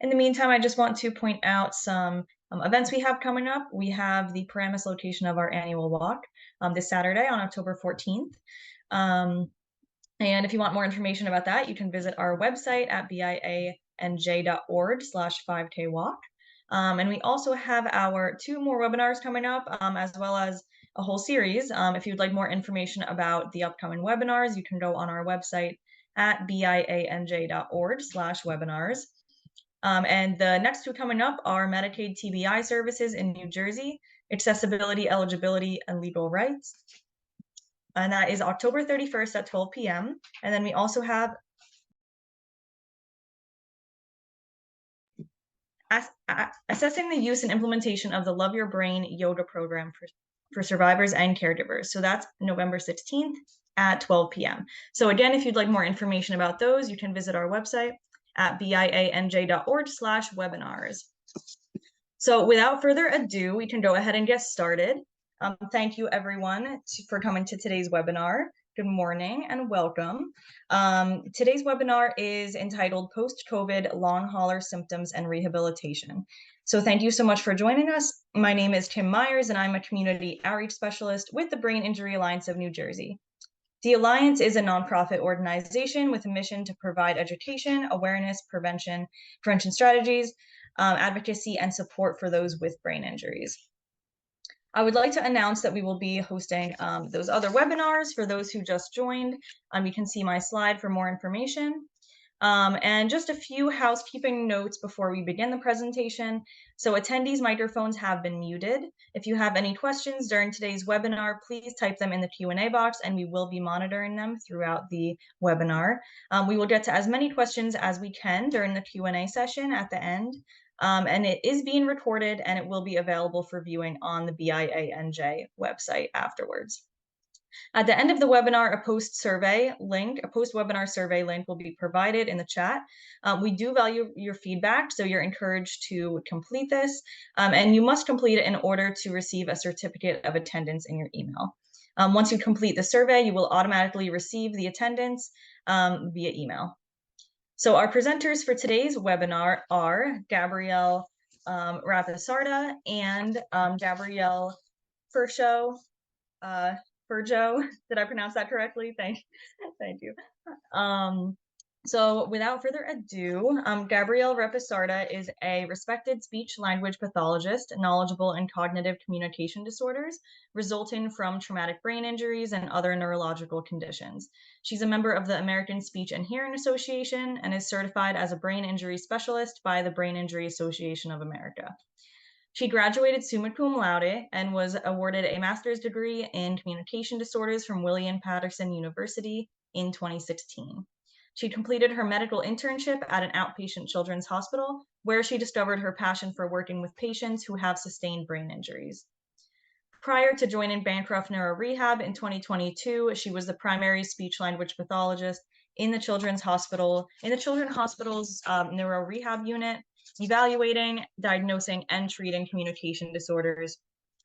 In the meantime, I just want to point out some events we have coming up. We have the Paramus location of our annual walk this Saturday on October 14th. And if you want more information about that, you can visit our website at bianj.org/5K walk. And we also have our 2 more webinars coming up, as well as a whole series. If you'd like more information about the upcoming webinars, you can go on our website at bianj.org/webinars. And the next 2 coming up are Medicaid TBI services in New Jersey, accessibility, eligibility, and legal rights. And that is October 31st at 12 p.m. And then we also have assessing the use and implementation of the Love Your Brain yoga program for survivors and caregivers. So that's November 16th at 12 p.m. So again, if you'd like more information about those, you can visit our website at bianj.org/webinars. So without further ado, we can go ahead and get started. Thank you everyone for coming to today's webinar. Good morning and welcome. Today's webinar is entitled Post-COVID Long Hauler Symptoms and Rehabilitation. So thank you so much for joining us. My name is Kim Myers and I'm a community outreach specialist with the Brain Injury Alliance of New Jersey. The Alliance is a nonprofit organization with a mission to provide education, awareness, prevention strategies, advocacy, and support for those with brain injuries. I would like to announce that we will be hosting those other webinars for those who just joined. You can see my slide for more information. And just a few housekeeping notes before we begin the presentation. So attendees' microphones have been muted. If you have any questions during today's webinar, please type them in the Q&A box and we will be monitoring them throughout the webinar. We will get to as many questions as we can during the Q&A session at the end. And it is being recorded and it will be available for viewing on the BIANJ website afterwards. At the end of the webinar, a post-webinar survey link will be provided in the chat. We do value your feedback, so you're encouraged to complete this, and you must complete it in order to receive a certificate of attendance in your email. Once you complete the survey, you will automatically receive the attendance via email. So our presenters for today's webinar are Gabrielle Rapasarda and Gabrielle Furjo. Did I pronounce that correctly? Thank you. So without further ado, Gabrielle Repisarda is a respected speech-language pathologist, knowledgeable in cognitive communication disorders resulting from traumatic brain injuries and other neurological conditions. She's a member of the American Speech and Hearing Association and is certified as a brain injury specialist by the Brain Injury Association of America. She graduated summa cum laude and was awarded a master's degree in communication disorders from William Patterson University in 2016. She completed her medical internship at an outpatient children's hospital, where she discovered her passion for working with patients who have sustained brain injuries. Prior to joining Bancroft Neuro Rehab in 2022, she was the primary speech-language pathologist in the Children's Hospital's neuro rehab unit, evaluating, diagnosing, and treating communication disorders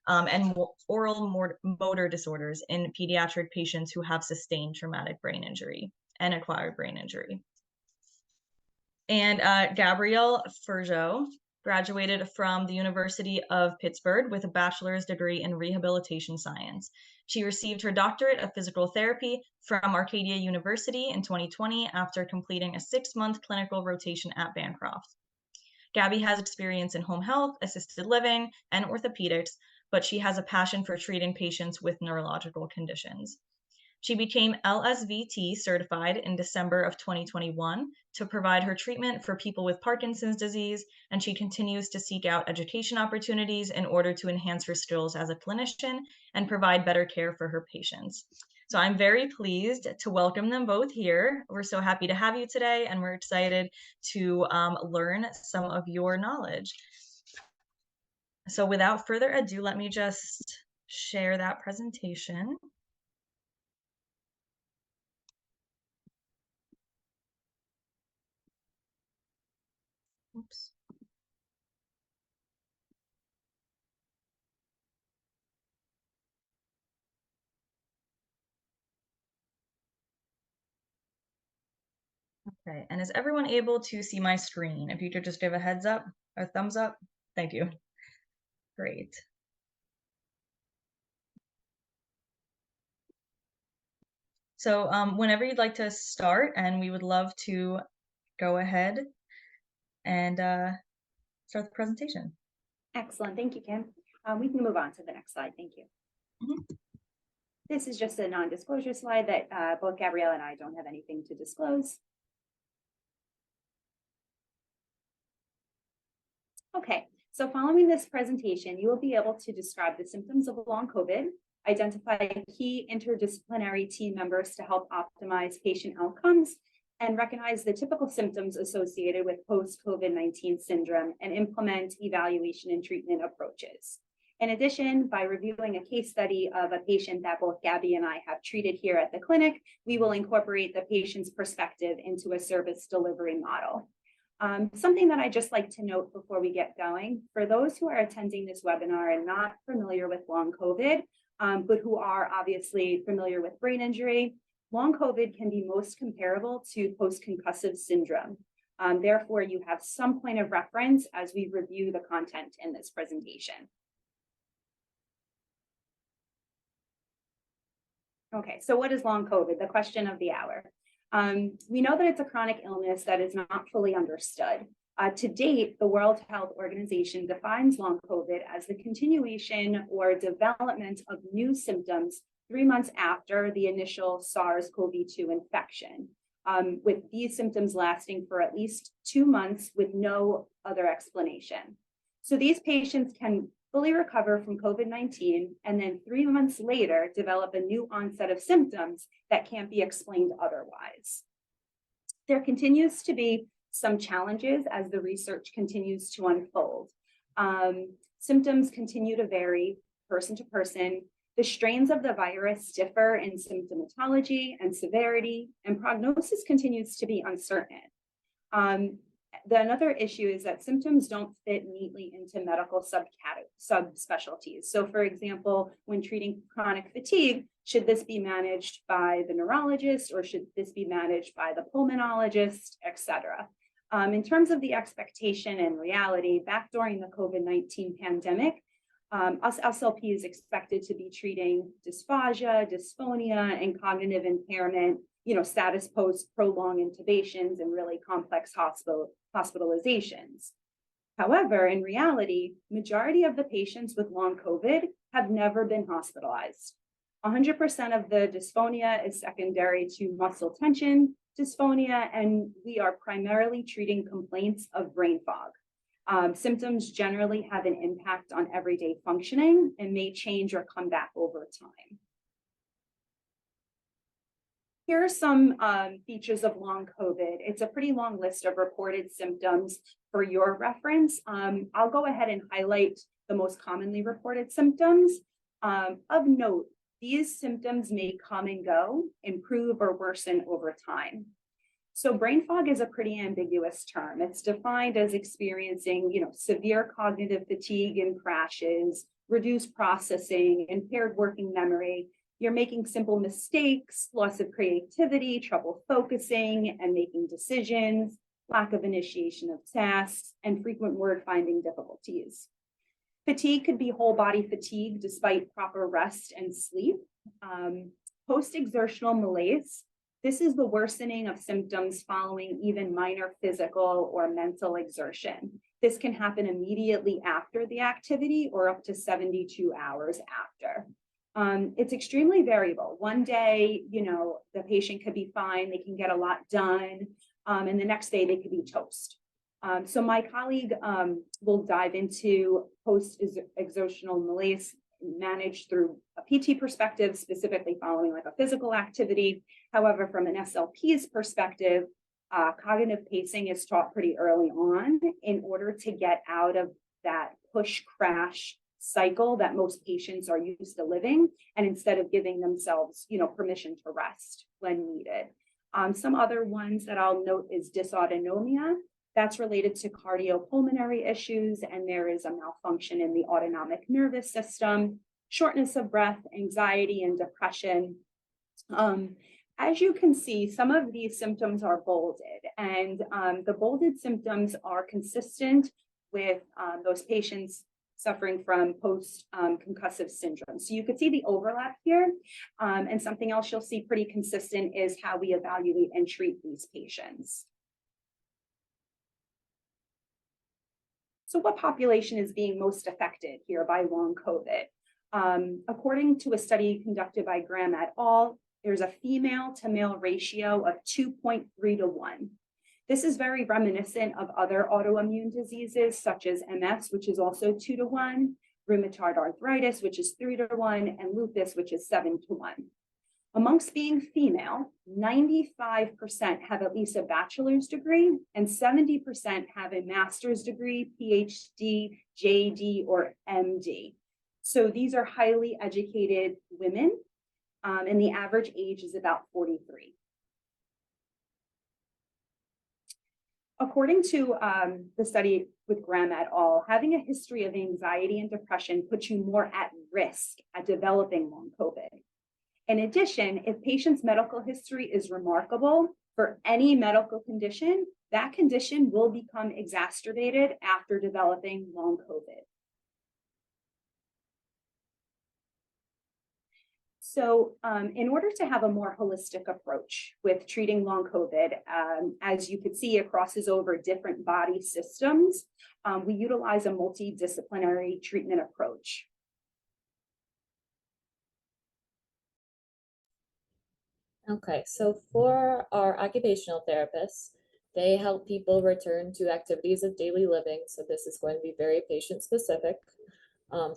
and oral motor disorders in pediatric patients who have sustained traumatic brain injury and acquired brain injury. And Gabrielle Furjo graduated from the University of Pittsburgh with a bachelor's degree in rehabilitation science. She received her doctorate of physical therapy from Arcadia University in 2020 after completing a 6-month clinical rotation at Bancroft. Gabby has experience in home health, assisted living, and orthopedics, but she has a passion for treating patients with neurological conditions. She became LSVT certified in December of 2021 to provide her treatment for people with Parkinson's disease, and she continues to seek out education opportunities in order to enhance her skills as a clinician and provide better care for her patients. So I'm very pleased to welcome them both here. We're so happy to have you today, and we're excited to learn some of your knowledge. So without further ado, let me just share that presentation. Oops. Okay, and is everyone able to see my screen? If you could just give a heads up or thumbs up. Thank you. Great. So whenever you'd like to start, and we would love to go ahead and start the presentation. Excellent, thank you, Kim. We can move on to the next slide, thank you. Mhm. This is just a non-disclosure slide that both Gabrielle and I don't have anything to disclose. Okay, so following this presentation, you will be able to describe the symptoms of long COVID, identify key interdisciplinary team members to help optimize patient outcomes, and recognize the typical symptoms associated with post-COVID-19 syndrome and implement evaluation and treatment approaches. In addition, by reviewing a case study of a patient that both Gabby and I have treated here at the clinic, we will incorporate the patient's perspective into a service delivery model. Something that I just like to note before we get going, for those who are attending this webinar and not familiar with long COVID, but who are obviously familiar with brain injury, long COVID can be most comparable to post-concussive syndrome. Therefore, you have some point of reference as we review the content in this presentation. Okay, so what is long COVID? The question of the hour. We know that it's a chronic illness that is not fully understood. To date, the World Health Organization defines long COVID as the continuation or development of new symptoms 3 months after the initial SARS-CoV-2 infection, with these symptoms lasting for at least 2 months with no other explanation. So these patients can fully recover from COVID-19 and then 3 months later develop a new onset of symptoms that can't be explained otherwise. There continues to be some challenges as the research continues to unfold. Symptoms continue to vary person to person. The strains of the virus differ in symptomatology and severity, and prognosis continues to be uncertain. Another issue is that symptoms don't fit neatly into medical subspecialties. So for example, when treating chronic fatigue, should this be managed by the neurologist or should this be managed by the pulmonologist, et cetera? In terms of the expectation and reality, back during the COVID-19 pandemic, SLP is expected to be treating dysphagia, dysphonia, and cognitive impairment, status post prolonged intubations and really complex hospitalizations. However, in reality, majority of the patients with long COVID have never been hospitalized. 100% of the dysphonia is secondary to muscle tension dysphonia, and we are primarily treating complaints of brain fog. Symptoms generally have an impact on everyday functioning and may change or come back over time. Here are some features of long COVID. It's a pretty long list of reported symptoms for your reference. I'll go ahead and highlight the most commonly reported symptoms. Of note, these symptoms may come and go, improve or worsen over time. So brain fog is a pretty ambiguous term. It's defined as experiencing, severe cognitive fatigue and crashes, reduced processing, impaired working memory. You're making simple mistakes, loss of creativity, trouble focusing and making decisions, lack of initiation of tasks, and frequent word finding difficulties. Fatigue could be whole body fatigue despite proper rest and sleep. Post-exertional malaise. This is the worsening of symptoms following even minor physical or mental exertion. This can happen immediately after the activity or up to 72 hours after. It's extremely variable. One day, the patient could be fine, they can get a lot done, and the next day they could be toast. So my colleague will dive into post-exertional malaise managed through a PT perspective, specifically following like a physical activity. However, from an SLP's perspective, cognitive pacing is taught pretty early on in order to get out of that push crash cycle that most patients are used to living, and instead of giving themselves, permission to rest when needed. Some other ones that I'll note is dysautonomia. That's related to cardiopulmonary issues, and there is a malfunction in the autonomic nervous system, shortness of breath, anxiety, and depression. As you can see, some of these symptoms are bolded, and the bolded symptoms are consistent with those patients suffering from post-concussive syndrome. So you could see the overlap here, and something else you'll see pretty consistent is how we evaluate and treat these patients. So what population is being most affected here by long COVID? According to a study conducted by Graham et al., there's a female to male ratio of 2.3 to 1. This is very reminiscent of other autoimmune diseases such as MS, which is also 2 to 1, rheumatoid arthritis, which is 3 to 1, and lupus, which is 7 to 1. Amongst being female, 95% have at least a bachelor's degree, and 70% have a master's degree, PhD, JD, or MD. So these are highly educated women, and the average age is about 43. According to the study with Graham et al., having a history of anxiety and depression puts you more at risk at developing long COVID. In addition, if patient's medical history is remarkable for any medical condition, that condition will become exacerbated after developing long COVID. So in order to have a more holistic approach with treating long COVID, as you could see, it crosses over different body systems. We utilize a multidisciplinary treatment approach. Okay, so for our occupational therapists, they help people return to activities of daily living. So this is going to be very patient specific.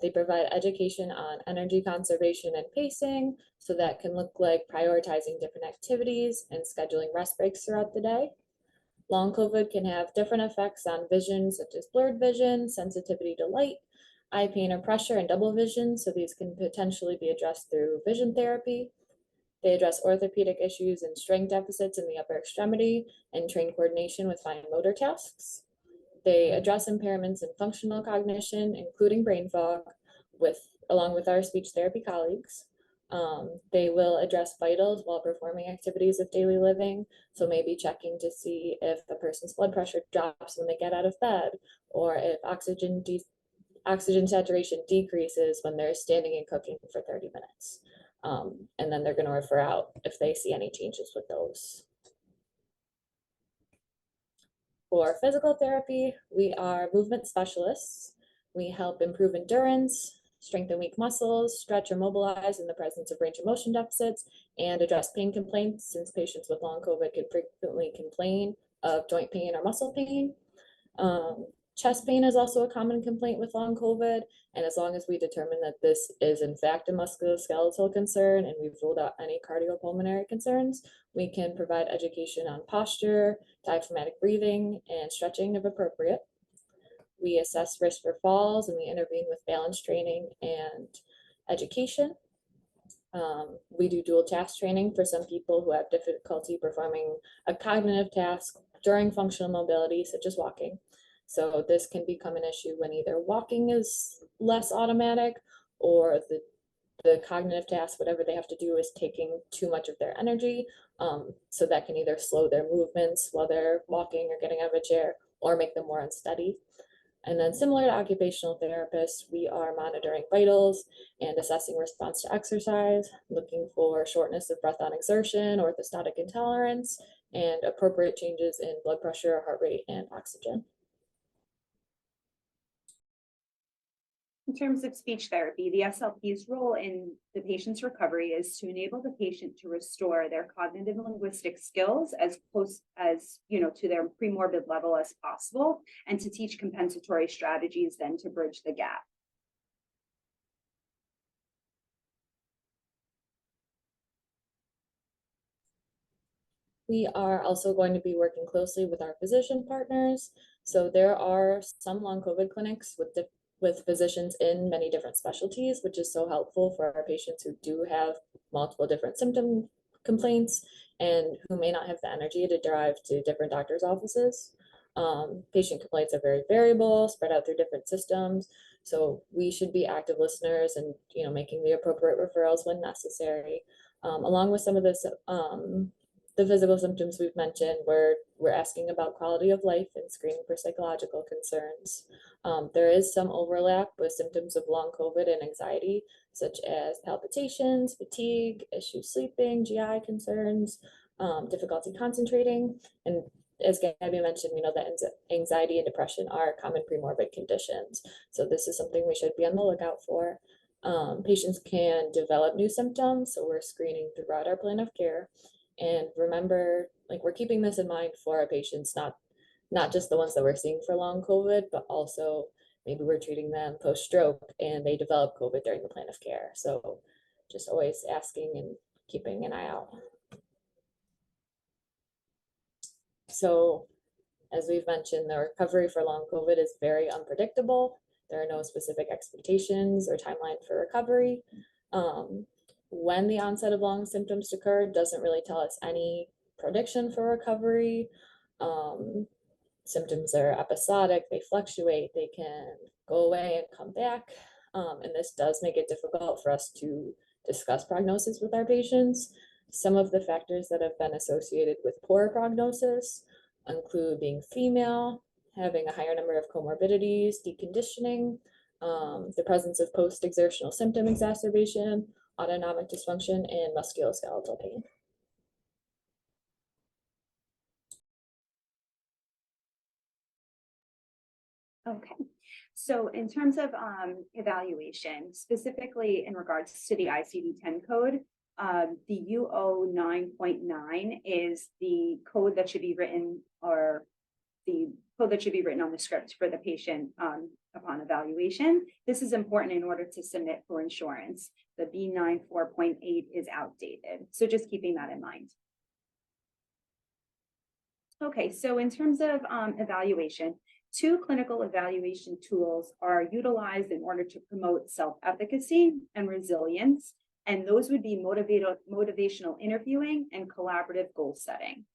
They provide education on energy conservation and pacing. So that can look like prioritizing different activities and scheduling rest breaks throughout the day. Long COVID can have different effects on vision, such as blurred vision, sensitivity to light, eye pain or pressure, and double vision. So these can potentially be addressed through vision therapy. They address orthopedic issues and strength deficits in the upper extremity and train coordination with fine motor tasks. They address impairments in functional cognition, including brain fog, along with our speech therapy colleagues. They will address vitals while performing activities of daily living. So maybe checking to see if the person's blood pressure drops when they get out of bed, or if oxygen saturation decreases when they're standing and cooking for 30 minutes. And then they're going to refer out if they see any changes with those. For physical therapy, we are movement specialists. We help improve endurance, strengthen weak muscles, stretch or mobilize in the presence of range of motion deficits, and address pain complaints, since patients with long COVID can frequently complain of joint pain or muscle pain. Chest pain is also a common complaint with long COVID, and as long as we determine that this is in fact a musculoskeletal concern and we've ruled out any cardiopulmonary concerns, we can provide education on posture, diaphragmatic breathing, and stretching if appropriate. We assess risk for falls, and we intervene with balance training and education. We do dual task training for some people who have difficulty performing a cognitive task during functional mobility, such as walking. So this can become an issue when either walking is less automatic, or the cognitive task, whatever they have to do, is taking too much of their energy. So that can either slow their movements while they're walking or getting out of a chair, or make them more unsteady. And then, similar to occupational therapists, we are monitoring vitals and assessing response to exercise, looking for shortness of breath on exertion, orthostatic intolerance, and appropriate changes in blood pressure, heart rate, and oxygen. In terms of speech therapy, the SLP's role in the patient's recovery is to enable the patient to restore their cognitive and linguistic skills as close as, to their premorbid level as possible, and to teach compensatory strategies then to bridge the gap. We are also going to be working closely with our physician partners. So there are some long COVID clinics with physicians in many different specialties, which is so helpful for our patients who do have multiple different symptom complaints and who may not have the energy to drive to different doctors' offices. Patient complaints are very variable, spread out through different systems. So we should be active listeners and making the appropriate referrals when necessary. Along with some of the physical symptoms we've mentioned, we're asking about quality of life and screening for psychological concerns. There is some overlap with symptoms of long COVID and anxiety, such as palpitations, fatigue, issues sleeping, GI concerns, difficulty concentrating. And as Gabby mentioned, we know that anxiety and depression are common premorbid conditions. So this is something we should be on the lookout for. Patients can develop new symptoms, so we're screening throughout our plan of care. And remember, like, we're keeping this in mind for our patients, not just the ones that we're seeing for long COVID, but also maybe we're treating them post-stroke and they develop COVID during the plan of care. So just always asking and keeping an eye out. So as we've mentioned, the recovery for long COVID is very unpredictable. There are no specific expectations or timeline for recovery. When the onset of long symptoms occur doesn't really tell us any prediction for recovery. Symptoms are episodic, they fluctuate, they can go away and come back. And this does make it difficult for us to discuss prognosis with our patients. Some of the factors that have been associated with poor prognosis include being female, having a higher number of comorbidities, deconditioning, the presence of post-exertional symptom exacerbation, autonomic dysfunction, and musculoskeletal pain. Okay, so in terms of evaluation, specifically in regards to the ICD-10 code, the UO 9.9 is the code that should be written, or the code that should be written on the script for the patient upon evaluation. This is important in order to submit for insurance. The B9 4.8 is outdated, so just keeping that in mind. Okay, so in terms of evaluation, 2 clinical evaluation tools are utilized in order to promote self-efficacy and resilience, and those would be motivational interviewing and collaborative goal setting.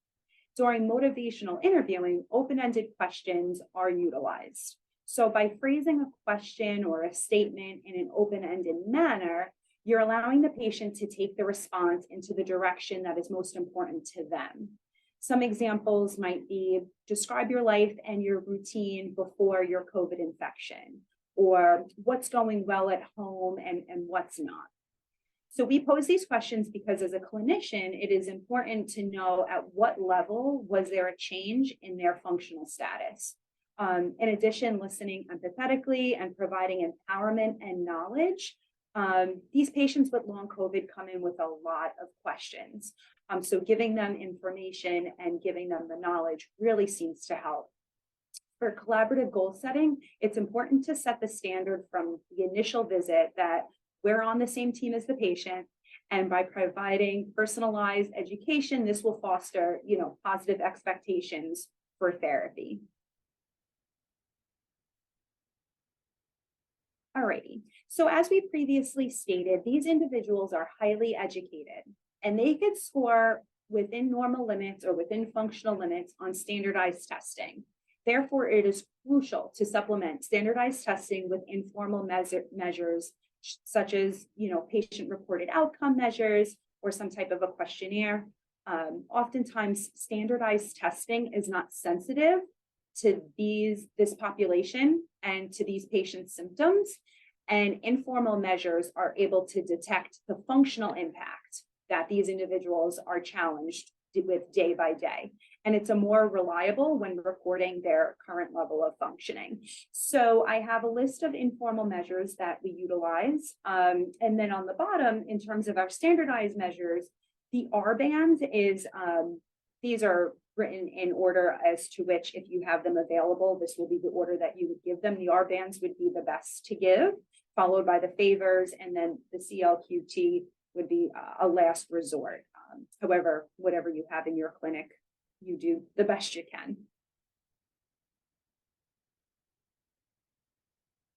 During motivational interviewing, open-ended questions are utilized. So by phrasing a question or a statement in an open-ended manner, you're allowing the patient to take the response into the direction that is most important to them. Some examples might be, describe your life and your routine before your COVID infection, or what's going well at home and what's not. So we pose these questions because as a clinician, it is important to know at what level was there a change in their functional status. In addition, listening empathetically and providing empowerment and knowledge. These patients with long COVID come in with a lot of questions. So giving them information and giving them the knowledge really seems to help. For collaborative goal setting, it's important to set the standard from the initial visit that we're on the same team as the patient, and by providing personalized education, this will foster, positive expectations for therapy. Alrighty, so as we previously stated, these individuals are highly educated and they could score within normal limits or within functional limits on standardized testing. Therefore, it is crucial to supplement standardized testing with informal measures such as, patient-reported outcome measures or some type of a questionnaire. Oftentimes, standardized testing is not sensitive to this population and to these patients' symptoms, and informal measures are able to detect the functional impact that these individuals are challenged with day by day. And it's a more reliable when reporting their current level of functioning. So I have a list of informal measures that we utilize. And then on the bottom, in terms of our standardized measures, the R band is, these are written in order as to which, if you have them available, this will be the order that you would give them. The R bands would be the best to give, followed by the favors, and then the CLQT would be a last resort. However, whatever you have in your clinic, you do the best you can.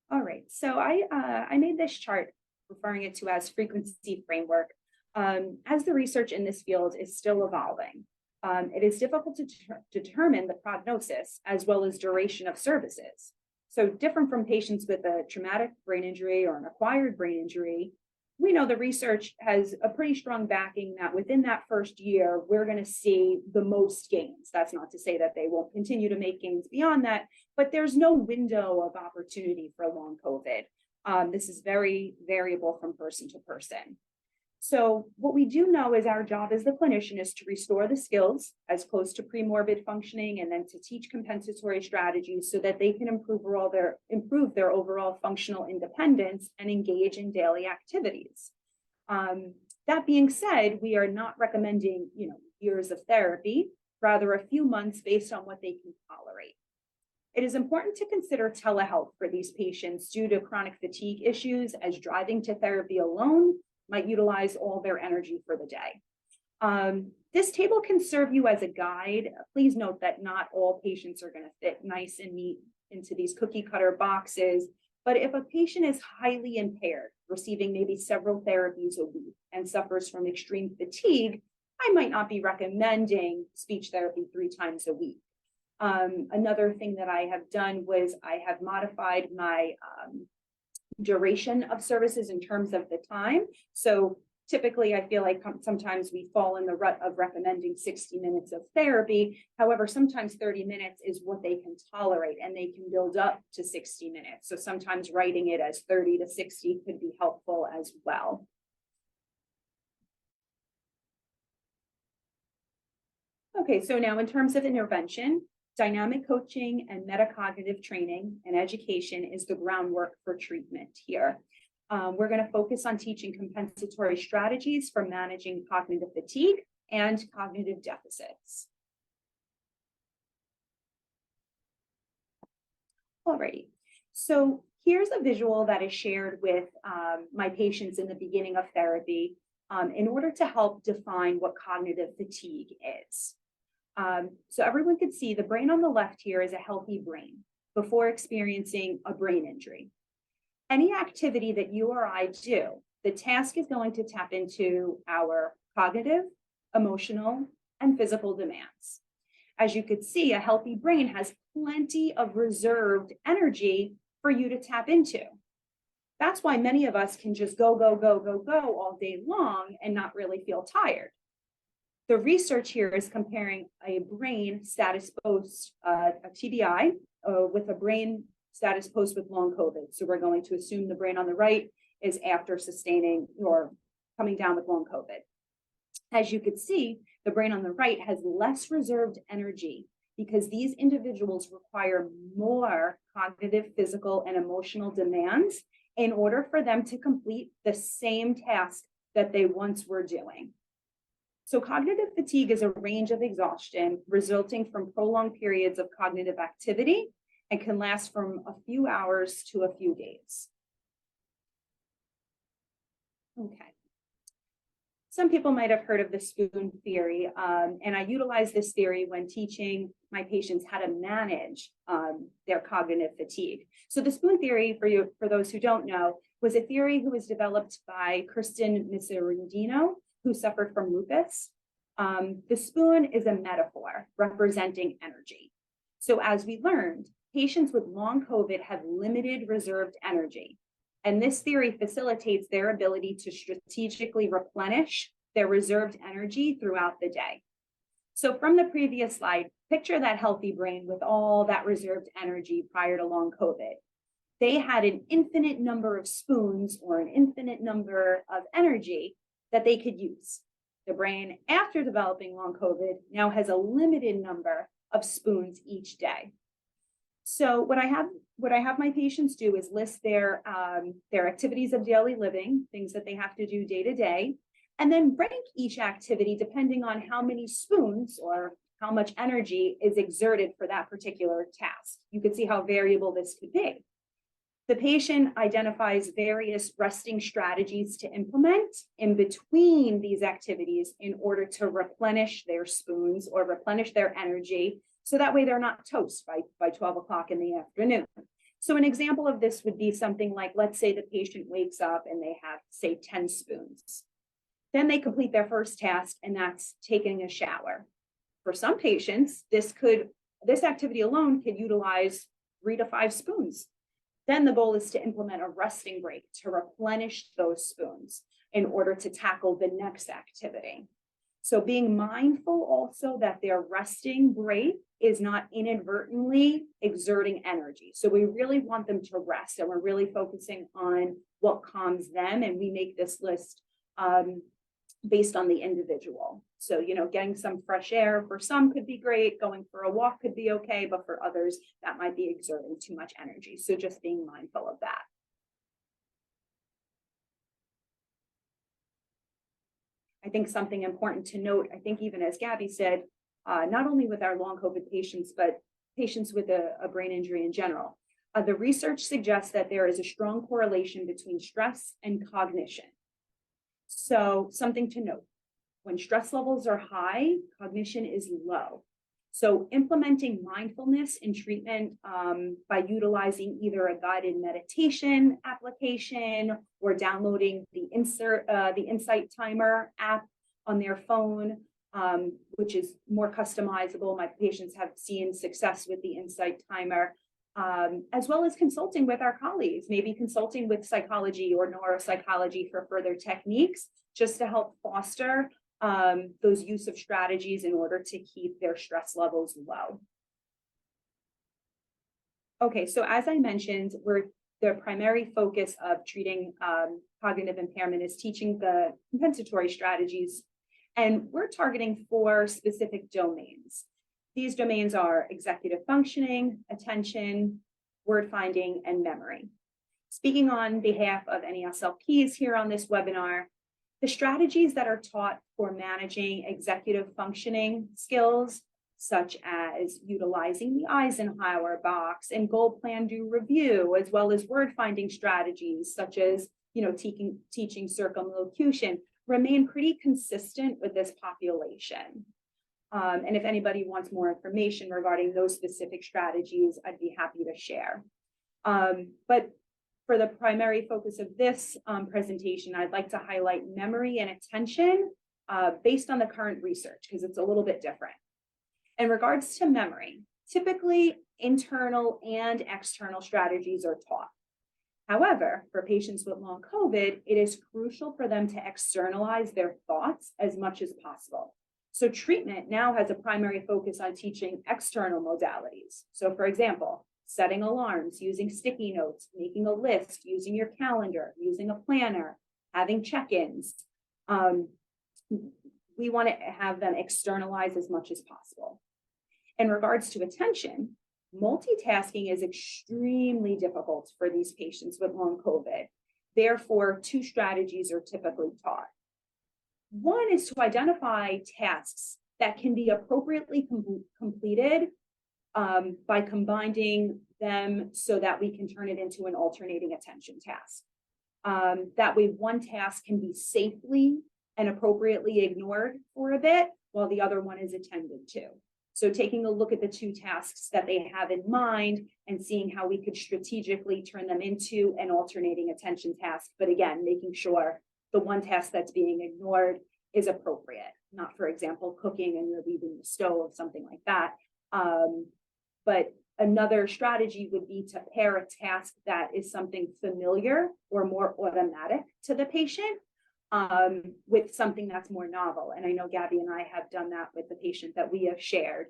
All right, so I made this chart referring it to as frequency framework. As the research in this field is still evolving, it is difficult to determine the prognosis as well as duration of services. So different from patients with a traumatic brain injury or an acquired brain injury, we know the research has a pretty strong backing that within that first year, we're going to see the most gains. That's not to say that they won't continue to make gains beyond that, but there's no window of opportunity for long COVID. This is very variable from person to person. So what we do know is our job as the clinician is to restore the skills as close to pre-morbid functioning, and then to teach compensatory strategies so that they can improve their overall functional independence and engage in daily activities. That being said, we are not recommending, years of therapy, rather a few months based on what they can tolerate. It is important to consider telehealth for these patients due to chronic fatigue issues, as driving to therapy alone might utilize all their energy for the day. This table can serve you as a guide. Please note that not all patients are going to fit nice and neat into these cookie cutter boxes. But if a patient is highly impaired, receiving maybe several therapies a week, and suffers from extreme fatigue, I might not be recommending speech therapy 3 times a week. Another thing that I have done was I have modified my duration of services in terms of the time. So typically, I feel like sometimes we fall in the rut of recommending 60 minutes of therapy. However, sometimes 30 minutes is what they can tolerate, and they can build up to 60 minutes. So sometimes writing it as 30 to 60 could be helpful as well. Okay, so now in terms of intervention, dynamic coaching and metacognitive training and education is the groundwork for treatment here. We're going to focus on teaching compensatory strategies for managing cognitive fatigue and cognitive deficits. Alrighty, so here's a visual that is shared with my patients in the beginning of therapy in order to help define what cognitive fatigue is. So everyone can see the brain on the left here is a healthy brain before experiencing a brain injury. Any activity that you or I do, the task is going to tap into our cognitive, emotional, and physical demands. As you could see, a healthy brain has plenty of reserved energy for you to tap into. That's why many of us can just go all day long and not really feel tired. The research here is comparing a brain status post, a TBI, with a brain status post with long COVID. So we're going to assume the brain on the right is after sustaining or coming down with long COVID. As you could see, the brain on the right has less reserved energy because these individuals require more cognitive, physical, and emotional demands in order for them to complete the same task that they once were doing. So cognitive fatigue is a range of exhaustion resulting from prolonged periods of cognitive activity and can last from a few hours to a few days. Okay. Some people might have heard of the spoon theory, and I utilize this theory when teaching my patients how to manage their cognitive fatigue. So the spoon theory, for those who don't know, was a theory who was developed by Kristen Miserandino, who suffered from lupus. The spoon is a metaphor representing energy. So as we learned, patients with long COVID have limited reserved energy. And this theory facilitates their ability to strategically replenish their reserved energy throughout the day. So from the previous slide, picture that healthy brain with all that reserved energy prior to long COVID. They had an infinite number of spoons or an infinite number of energy that they could use. The brain, after developing long COVID, now has a limited number of spoons each day. So what I have my patients do is list their activities of daily living, things that they have to do day to day, and then rank each activity depending on how many spoons or how much energy is exerted for that particular task. You can see how variable this could be. The patient identifies various resting strategies to implement in between these activities in order to replenish their spoons or replenish their energy, so that way they're not toast by 12 o'clock in the afternoon. So an example of this would be something like, let's say the patient wakes up and they have, say, 10 spoons. Then they complete their first task, and that's taking a shower. For some patients, this activity alone could utilize 3 to 5 spoons. Then the goal is to implement a resting break to replenish those spoons in order to tackle the next activity. So being mindful also that their resting break is not inadvertently exerting energy. So we really want them to rest, and we're really focusing on what calms them. And we make this list based on the individual. So, getting some fresh air for some could be great. Going for a walk could be okay, but for others, that might be exerting too much energy. So just being mindful of that. I think something important to note, I think even as Gabby said, not only with our long COVID patients, but patients with a brain injury in general, the research suggests that there is a strong correlation between stress and cognition. So something to note, when stress levels are high, cognition is low. So implementing mindfulness in treatment by utilizing either a guided meditation application or downloading the Insight Timer app on their phone, which is more customizable. My patients have seen success with the Insight Timer, as well as consulting with our colleagues, maybe consulting with psychology or neuropsychology for further techniques, just to help foster those use of strategies in order to keep their stress levels low. Okay, so as I mentioned, the primary focus of treating cognitive impairment is teaching the compensatory strategies, and we're targeting 4 specific domains. These domains are executive functioning, attention, word finding, and memory. Speaking on behalf of any SLPs here on this webinar, the strategies that are taught for managing executive functioning skills, such as utilizing the Eisenhower box and goal plan do review, as well as word finding strategies, such as teaching circumlocution, remain pretty consistent with this population. And if anybody wants more information regarding those specific strategies, I'd be happy to share. But for the primary focus of this presentation, I'd like to highlight memory and attention based on the current research, because it's a little bit different. In regards to memory, typically internal and external strategies are taught. However, for patients with long COVID, it is crucial for them to externalize their thoughts as much as possible. So treatment now has a primary focus on teaching external modalities. So for example, setting alarms, using sticky notes, making a list, using your calendar, using a planner, having check-ins. We want to have them externalize as much as possible. In regards to attention, multitasking is extremely difficult for these patients with long COVID. Therefore, 2 strategies are typically taught. One is to identify tasks that can be appropriately completed by combining them so that we can turn it into an alternating attention task. That way, one task can be safely and appropriately ignored for a bit while the other one is attended to. So taking a look at the 2 tasks that they have in mind and seeing how we could strategically turn them into an alternating attention task. But again, making sure the one task that's being ignored is appropriate, not, for example, cooking and you're leaving the stove, something like that. But another strategy would be to pair a task that is something familiar or more automatic to the patient with something that's more novel. And I know Gabby and I have done that with the patient that we have shared,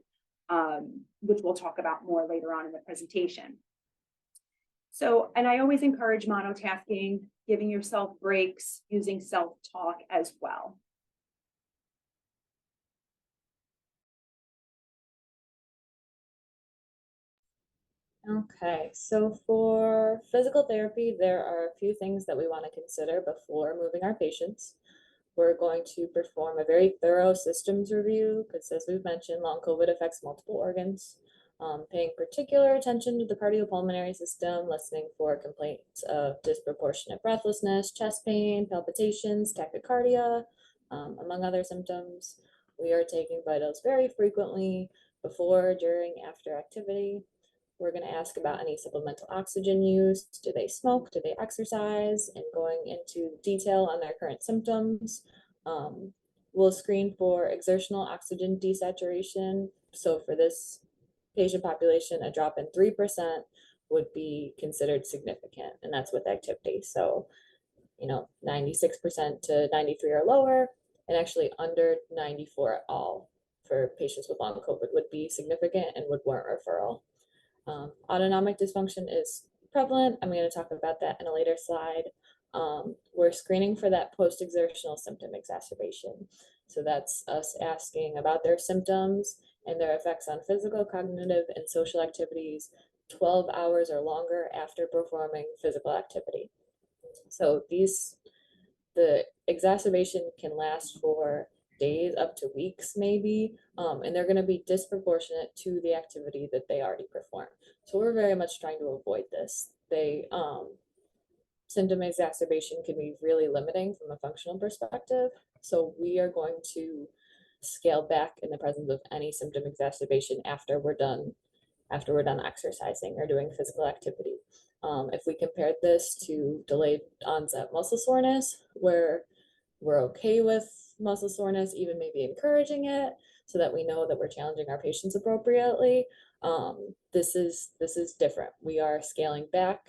which we'll talk about more later on in the presentation. So, and I always encourage monotasking, giving yourself breaks, using self-talk as well. Okay, so for physical therapy, there are a few things that we want to consider before moving our patients. We're going to perform a very thorough systems review because, as we've mentioned, long COVID affects multiple organs. Paying particular attention to the cardiopulmonary system, listening for complaints of disproportionate breathlessness, chest pain, palpitations, tachycardia, among other symptoms. We are taking vitals very frequently before, during, after activity. We're going to ask about any supplemental oxygen use. Do they smoke? Do they exercise? And going into detail on their current symptoms. We'll screen for exertional oxygen desaturation. So for this patient population, a drop in 3% would be considered significant, and that's with activity. So, 96% to 93 or lower, and actually under 94 at all for patients with long COVID would be significant and would warrant referral. Autonomic dysfunction is prevalent. I'm going to talk about that in a later slide. We're screening for that post-exertional symptom exacerbation. So that's us asking about their symptoms and their effects on physical, cognitive, and social activities 12 hours or longer after performing physical activity. So the exacerbation can last for days up to weeks maybe, and they're going to be disproportionate to the activity that they already perform. So we're very much trying to avoid this. Symptom exacerbation can be really limiting from a functional perspective. So we are going to scale back in the presence of any symptom exacerbation after we're done exercising or doing physical activity. If we compared this to delayed onset muscle soreness, where we're okay with muscle soreness, even maybe encouraging it so that we know that we're challenging our patients appropriately, this is different. We are scaling back,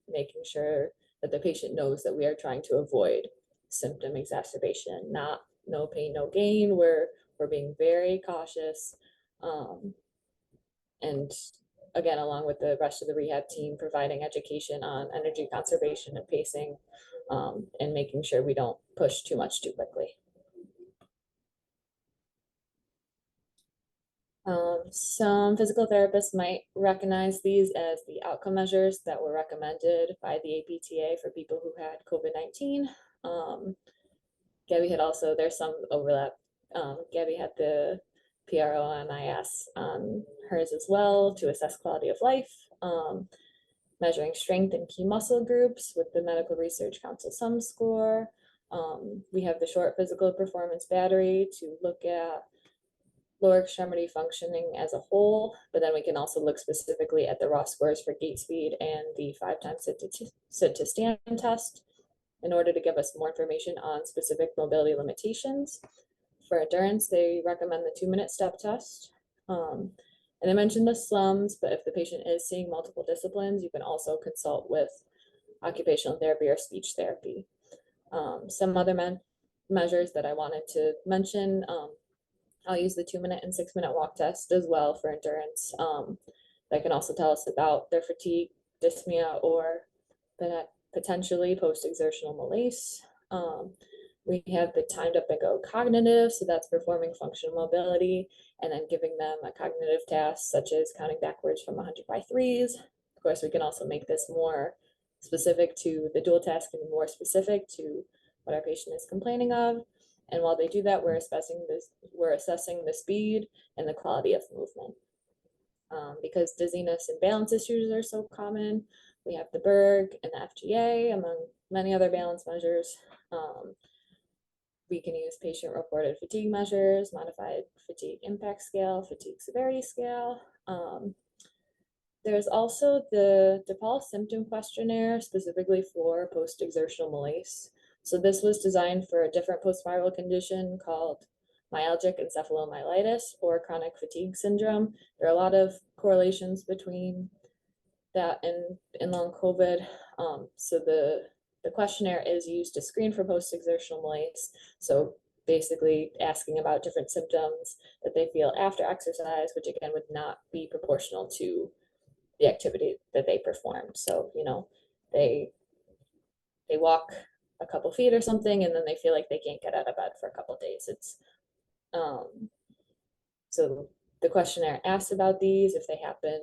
making sure that the patient knows that we are trying to avoid symptom exacerbation, not no pain, no gain. We're being very cautious. And again, along with the rest of the rehab team, providing education on energy conservation and pacing, and making sure we don't push too much too quickly. Some physical therapists might recognize these as the outcome measures that were recommended by the APTA for people who had COVID-19. Gabby had also, there's some overlap. Gabby had the PROMIS on hers as well to assess quality of life, measuring strength in key muscle groups with the Medical Research Council SUM score. We have the short physical performance battery to look at lower extremity functioning as a whole, but then we can also look specifically at the raw scores for gait speed and the 5-time sit to stand test in order to give us more information on specific mobility limitations. For endurance, they recommend the 2-minute step test. And I mentioned the slums, but if the patient is seeing multiple disciplines, you can also consult with occupational therapy or speech therapy. Some other measures that I wanted to mention, I'll use the 2-minute and 6-minute walk test as well for endurance. That can also tell us about their fatigue, dyspnea, or potentially post-exertional malaise. We have the timed up and go cognitive, so that's performing functional mobility and then giving them a cognitive task such as counting backwards from 100 by 3s. Of course, we can also make this more specific to the dual task and more specific to what our patient is complaining of. And while they do that, we're assessing the speed and the quality of movement. Because dizziness and balance issues are so common, we have the Berg and the FGA, among many other balance measures. We can use patient-reported fatigue measures, modified fatigue impact scale, fatigue severity scale. There's also the DePaul symptom questionnaire specifically for post-exertional malaise. So this was designed for a different post-viral condition called myalgic encephalomyelitis or chronic fatigue syndrome. There are a lot of correlations between that and long COVID. So the questionnaire is used to screen for post-exertional malaise. So basically asking about different symptoms that they feel after exercise, which again would not be proportional to the activity that they performed. So, they walk a couple feet or something, and then they feel like they can't get out of bed for a couple days. It's so the questionnaire asks about these if they happen,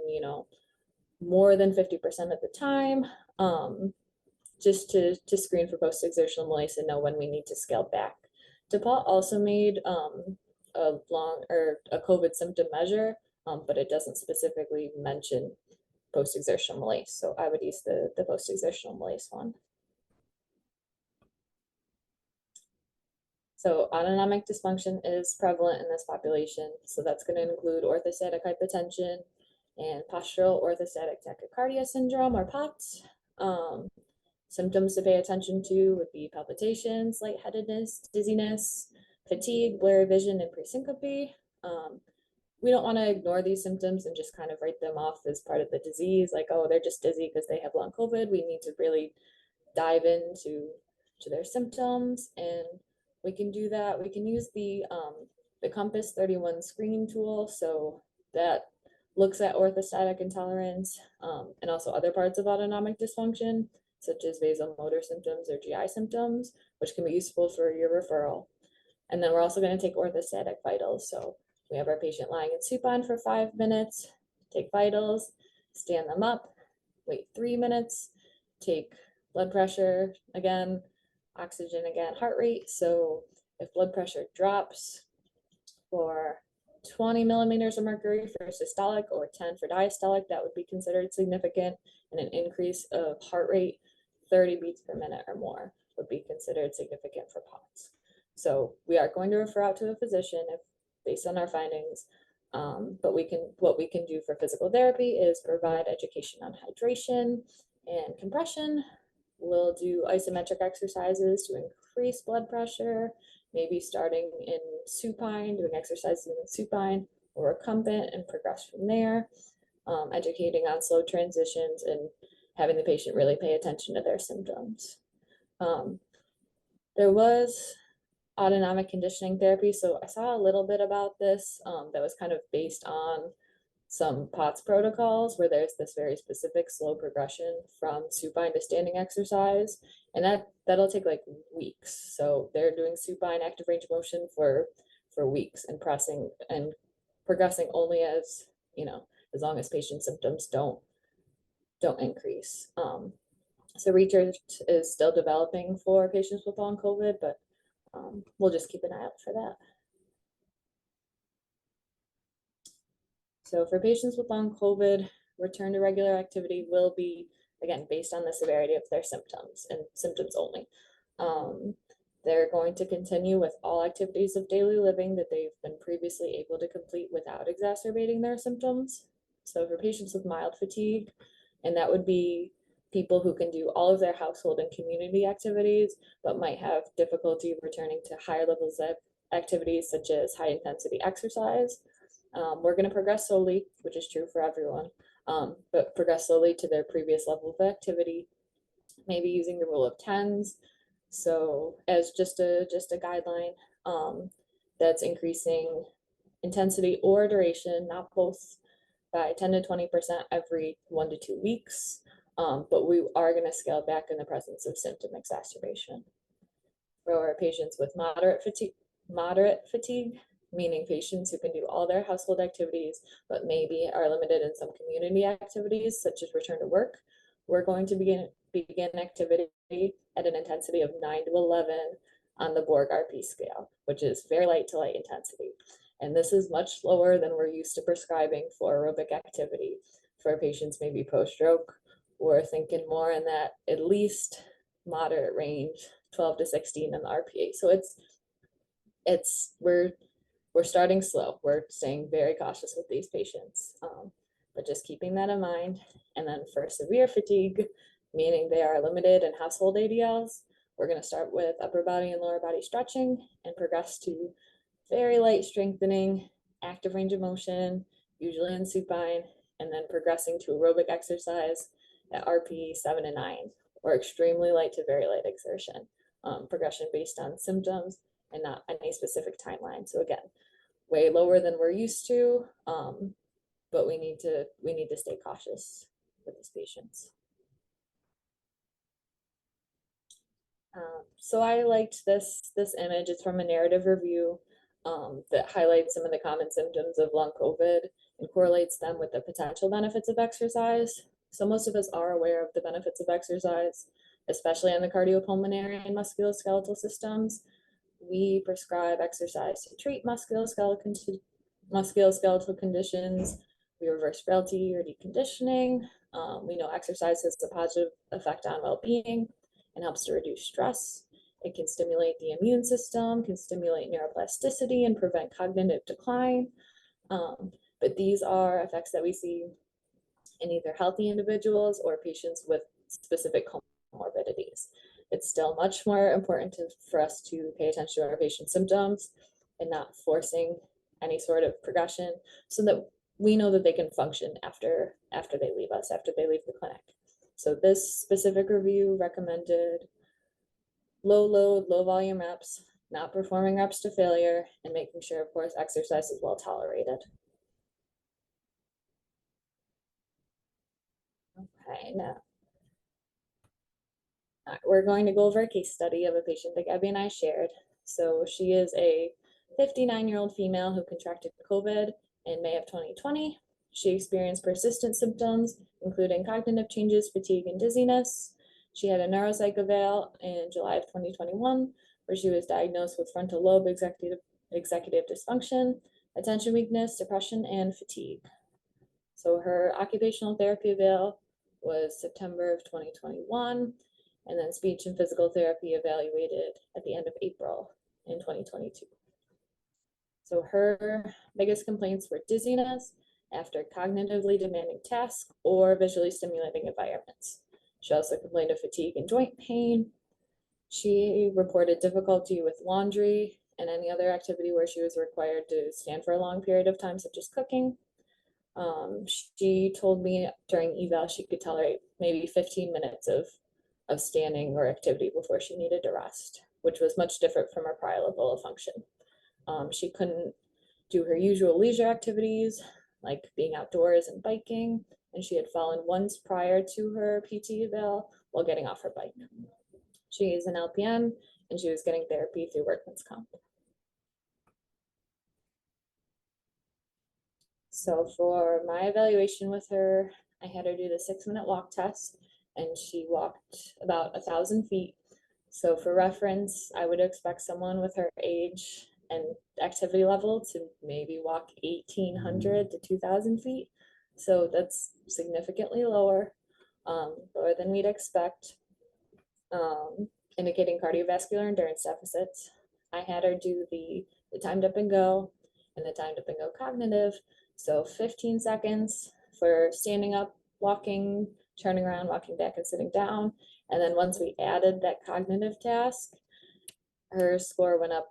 more than 50% of the time, just to screen for post-exertional malaise and know when we need to scale back. DePaul also made a COVID symptom measure, but it doesn't specifically mention post-exertional malaise. So I would use the post-exertional malaise one. So autonomic dysfunction is prevalent in this population. So that's going to include orthostatic hypotension and postural orthostatic tachycardia syndrome, or POTS. Symptoms to pay attention to would be palpitations, lightheadedness, dizziness, fatigue, blurry vision, and presyncope. we don't want to ignore these symptoms and just kind of write them off as part of the disease, like, oh, they're just dizzy because they have long COVID. We need to really dive into their symptoms, and we can do that. We can use the Compass 31 screening tool. So that looks at orthostatic intolerance and also other parts of autonomic dysfunction, such as vasomotor symptoms or GI symptoms, which can be useful for your referral. And then we're also going to take orthostatic vitals. So we have our patient lying in supine for 5 minutes, take vitals, stand them up, wait 3 minutes, take blood pressure again, oxygen again, heart rate. So if blood pressure drops for 20 millimeters of mercury for systolic or 10 for diastolic, that would be considered significant. And an increase of heart rate 30 beats per minute or more would be considered significant for POTS. So we are going to refer out to a physician if based on our findings. But what we can do for physical therapy is provide education on hydration and compression. We'll do isometric exercises to increase blood pressure, maybe starting in supine, doing exercises in supine or recumbent and progress from there, educating on slow transitions and having the patient really pay attention to their symptoms. There was autonomic conditioning therapy. So I saw a little bit about this that was kind of based on some POTS protocols where there's this very specific slow progression from supine to standing exercise. And that'll take like weeks. So they're doing supine active range of motion for weeks and pressing and progressing only as, as long as patient symptoms don't increase. So research is still developing for patients with long COVID, but we'll just keep an eye out for that. So for patients with long COVID, return to regular activity will be, again, based on the severity of their symptoms and symptoms only. They're going to continue with all activities of daily living that they've been previously able to complete without exacerbating their symptoms. So for patients with mild fatigue, and that would be people who can do all of their household and community activities, but might have difficulty returning to higher levels of activities such as high intensity exercise. We're going to progress slowly, which is true for everyone, but progress slowly to their previous level of activity, maybe using the rule of tens. So as just a guideline that's increasing intensity or duration, not both, by 10 to 20% every 1 to 2 weeks. But we are going to scale back in the presence of symptom exacerbation. For patients with moderate fatigue, meaning patients who can do all their household activities, but maybe are limited in some community activities, such as return to work, we're going to begin activity at an intensity of 9 to 11 on the Borg RP scale, which is very light to light intensity. And this is much lower than we're used to prescribing for aerobic activity for patients maybe post-stroke. We're thinking more in that at least moderate range, 12 to 16 in the RPA. So we're starting slow. We're staying very cautious with these patients, but just keeping that in mind. And then for severe fatigue, meaning they are limited in household ADLs, we're going to start with upper body and lower body stretching and progress to very light strengthening, active range of motion, usually in supine, and then progressing to aerobic exercise at RP 7 and 9, or extremely light to very light exertion. Progression based on symptoms and not any specific timeline. So again, way lower than we're used to, but we need to stay cautious with these patients. So I liked this image. It's from a narrative review that highlights some of the common symptoms of long COVID and correlates them with the potential benefits of exercise. So most of us are aware of the benefits of exercise, especially on the cardiopulmonary and musculoskeletal systems. We prescribe exercise to treat musculoskeletal conditions. We reverse frailty or deconditioning. We know exercise has a positive effect on well-being and helps to reduce stress. It can stimulate the immune system, can stimulate neuroplasticity and prevent cognitive decline. But these are effects that we see in either healthy individuals or patients with specific comorbidities. It's still much more important for us to pay attention to our patient's symptoms and not forcing any sort of progression, so that we know that they can function after they leave us, after they leave the clinic. So this specific review recommended low load, low volume reps, not performing reps to failure, and making sure, of course, exercise is well tolerated. Okay, now we're going to go over a case study of a patient that Gabby and I shared. So she is a 59-year-old female who contracted COVID in May of 2020. She experienced persistent symptoms, including cognitive changes, fatigue, and dizziness. She had a neuropsych eval in July of 2021, where she was diagnosed with frontal lobe executive dysfunction, attention weakness, depression, and fatigue. So her occupational therapy eval was September of 2021, and then speech and physical therapy evaluated at the end of April in 2022. So her biggest complaints were dizziness after cognitively demanding tasks or visually stimulating environments. She also complained of fatigue and joint pain. She reported difficulty with laundry and any other activity where she was required to stand for a long period of time, such as cooking. She told me during eval she could tolerate maybe 15 minutes of standing or activity before she needed to rest, which was much different from her prior level of function. She couldn't do her usual leisure activities like being outdoors and biking, and she had fallen once prior to her PT eval while getting off her bike. She is an LPN, and she was getting therapy through workman's comp. So for my evaluation with her, I had her do the 6-minute walk test, and she walked about 1,000 feet. So for reference, I would expect someone with her age and activity level to maybe walk 1,800 to 2,000 feet. So that's significantly lower than we'd expect, indicating cardiovascular endurance deficits. I had her do the timed up and go and the timed up and go cognitive. So 15 seconds for standing up, walking, turning around, walking back, and sitting down. And then once we added that cognitive task, her score went up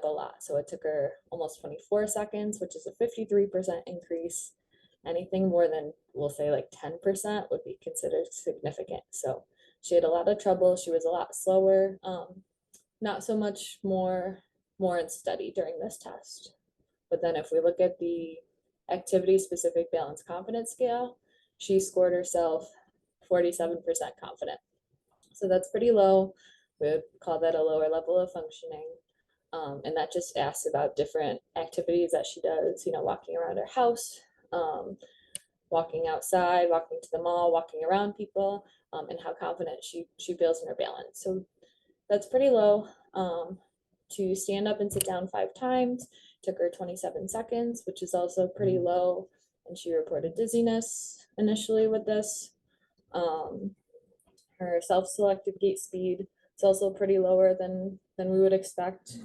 a lot. So it took her almost 24 seconds, which is a 53% increase. Anything more than, we'll say, like 10% would be considered significant. So she had a lot of trouble. She was a lot slower, not so much more unsteady during this test. But then if we look at the activity specific balance confidence scale, she scored herself 47% confident. So that's pretty low. We would call that a lower level of functioning. And that just asks about different activities that she does, walking around her house, walking outside, walking to the mall, walking around people, and how confident she feels in her balance. So that's pretty low. To stand up and sit down 5 times took her 27 seconds, which is also pretty low. And she reported dizziness initially with this. Her self-selected gait speed is also pretty lower than we would expect.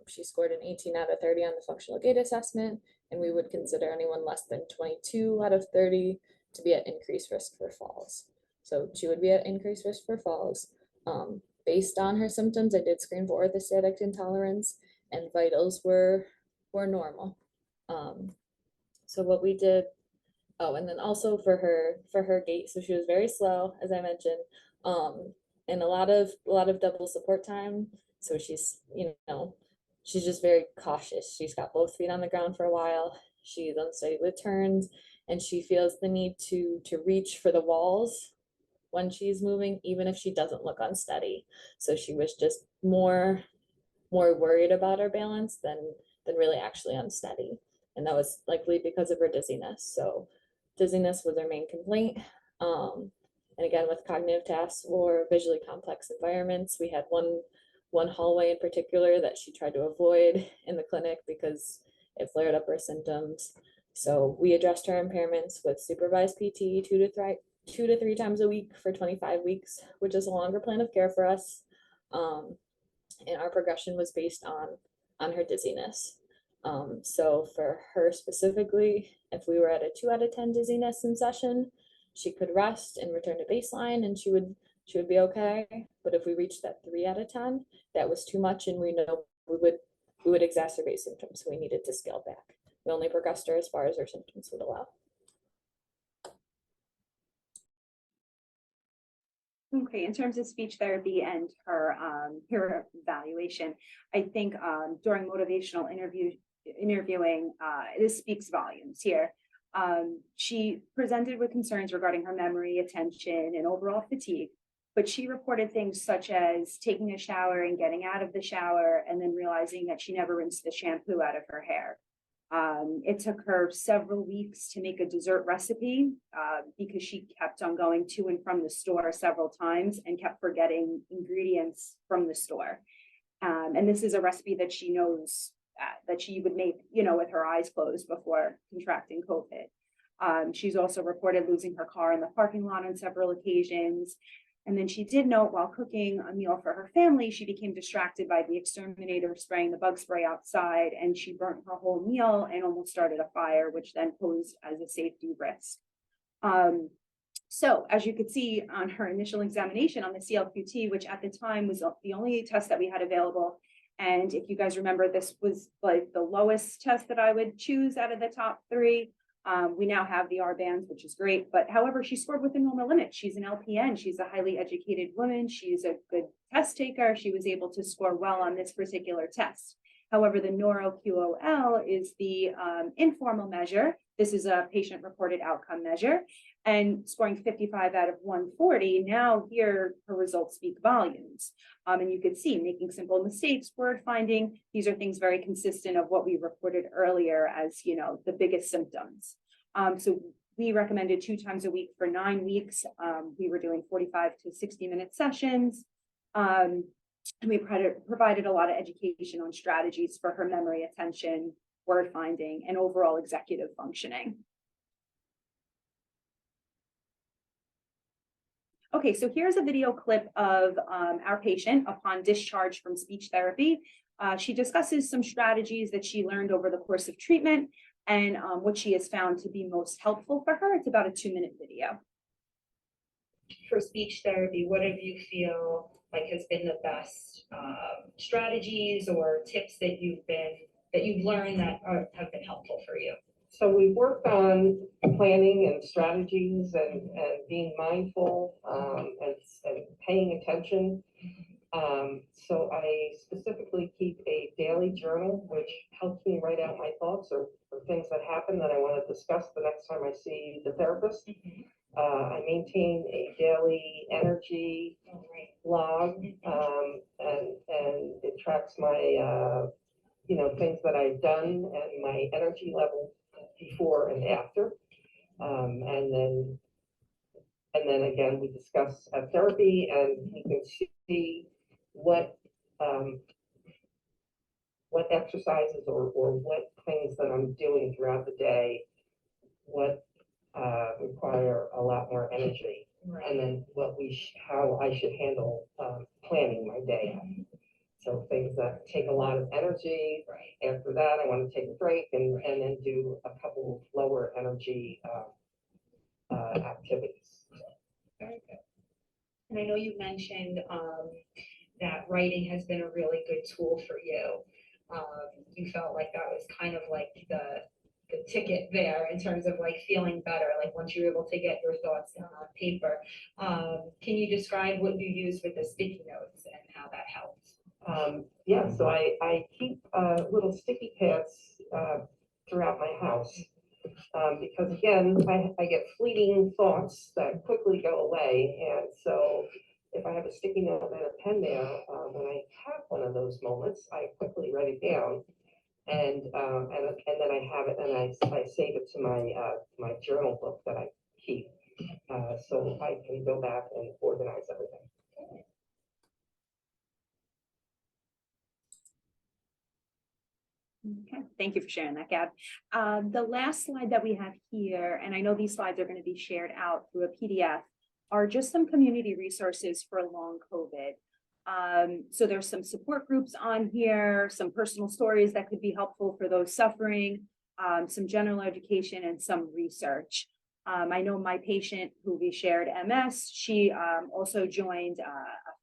She scored an 18 out of 30 on the functional gait assessment, and we would consider anyone less than 22 out of 30 to be at increased risk for falls. So she would be at increased risk for falls. Based on her symptoms, I did screen for orthostatic intolerance, and vitals were normal. So what we did, and then also for her gait, so she was very slow, as I mentioned, and a lot of double support time. So she's, she's just very cautious. She's got both feet on the ground for a while. She's unsteady with turns, and she feels the need to reach for the walls when she's moving, even if she doesn't look unsteady. So she was just more worried about her balance than really actually unsteady. And that was likely because of her dizziness. So dizziness was her main complaint. And again, with cognitive tasks or visually complex environments, we had one hallway in particular that she tried to avoid in the clinic because it flared up her symptoms. So we addressed her impairments with supervised PT 2 to 3 times a week for 25 weeks, which is a longer plan of care for us. And our progression was based on her dizziness. So for her specifically, if we were at a 2 out of 10 dizziness in session, she could rest and return to baseline, and she would be okay. But if we reached that 3 out of 10, that was too much, and we know we would we would exacerbate symptoms, so we needed to scale back. We only progressed her as far as her symptoms would allow. Okay, in terms of speech therapy and her evaluation, I think during motivational interviewing, this speaks volumes here. She presented with concerns regarding her memory, attention, and overall fatigue, but she reported things such as taking a shower and getting out of the shower and then realizing that she never rinsed the shampoo out of her hair. It took her several weeks to make a dessert recipe because she kept on going to and from the store several times and kept forgetting ingredients from the store. And this is a recipe that she knows that she would make, with her eyes closed before contracting COVID. She's also reported losing her car in the parking lot on several occasions. And then she did note while cooking a meal for her family, she became distracted by the exterminator spraying the bug spray outside, and she burnt her whole meal and almost started a fire, which then posed as a safety risk. So as you could see on her initial examination on the CLQT, which at the time was the only test that we had available. And if you guys remember, this was like the lowest test that I would choose out of the top 3. We now have the R-bands, which is great, but however, she scored within normal limits. She's an LPN. She's a highly educated woman. She's a good test taker. She was able to score well on this particular test. However, the NeuroQOL is the informal measure. This is a patient-reported outcome measure, and scoring 55 out of 140. Now here, her results speak volumes. And you could see making simple mistakes, word finding. These are things very consistent of what we reported earlier as, the biggest symptoms. So we recommended 2 times a week for 9 weeks. We were doing 45 to 60-minute sessions. And we provided a lot of education on strategies for her memory, attention, word finding, and overall executive functioning. Okay, so here's a video clip of our patient upon discharge from speech therapy. She discusses some strategies that she learned over the course of treatment and what she has found to be most helpful for her. It's about a 2-minute video. For speech therapy, what do you feel like has been the best strategies or tips that you've learned that have been helpful for you? So we worked on planning and strategies and being mindful and paying attention. So I specifically keep a daily journal, which helps me write out my thoughts or things that happen that I want to discuss the next time I see the therapist. I maintain a daily energy log, and it tracks my things that I've done and my energy level before and after. And then again, we discuss therapy, and you can see what exercises or what things that I'm doing throughout the day, what require a lot more energy, and then how I should handle planning my day. So things that take a lot of energy. After that, I want to take a break and then do a couple of lower energy activities. Very good. And I know you mentioned that writing has been a really good tool for you. You felt like that was kind of like the ticket there in terms of like feeling better, like once you're able to get your thoughts down on paper. Can you describe what you use with the sticky notes and how that helps? Yeah, so I keep little sticky pads throughout my house because again, I get fleeting thoughts that quickly go away. And so if I have a sticky note and a pen there, when I have one of those moments, I quickly write it down. And then I have it and I save it to my journal book that I keep, so I can go back and organize everything. Okay, thank you for sharing that, Gab. The last slide that we have here, and I know these slides are going to be shared out through a PDF, are just some community resources for long COVID. So there's some support groups on here, some personal stories that could be helpful for those suffering, some general education, and some research. I know my patient who we shared MS, she also joined a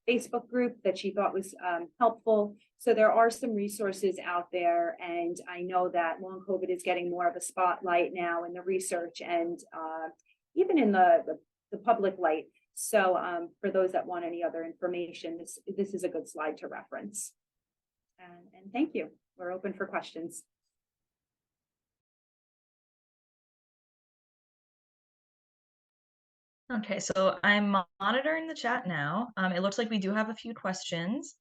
Facebook group that she thought was helpful. So there are some resources out there, and I know that long COVID is getting more of a spotlight now in the research and even in the public light. So for those that want any other information, this is a good slide to reference. And thank you. We're open for questions. Okay, so I'm monitoring the chat now. It looks like we do have a few questions.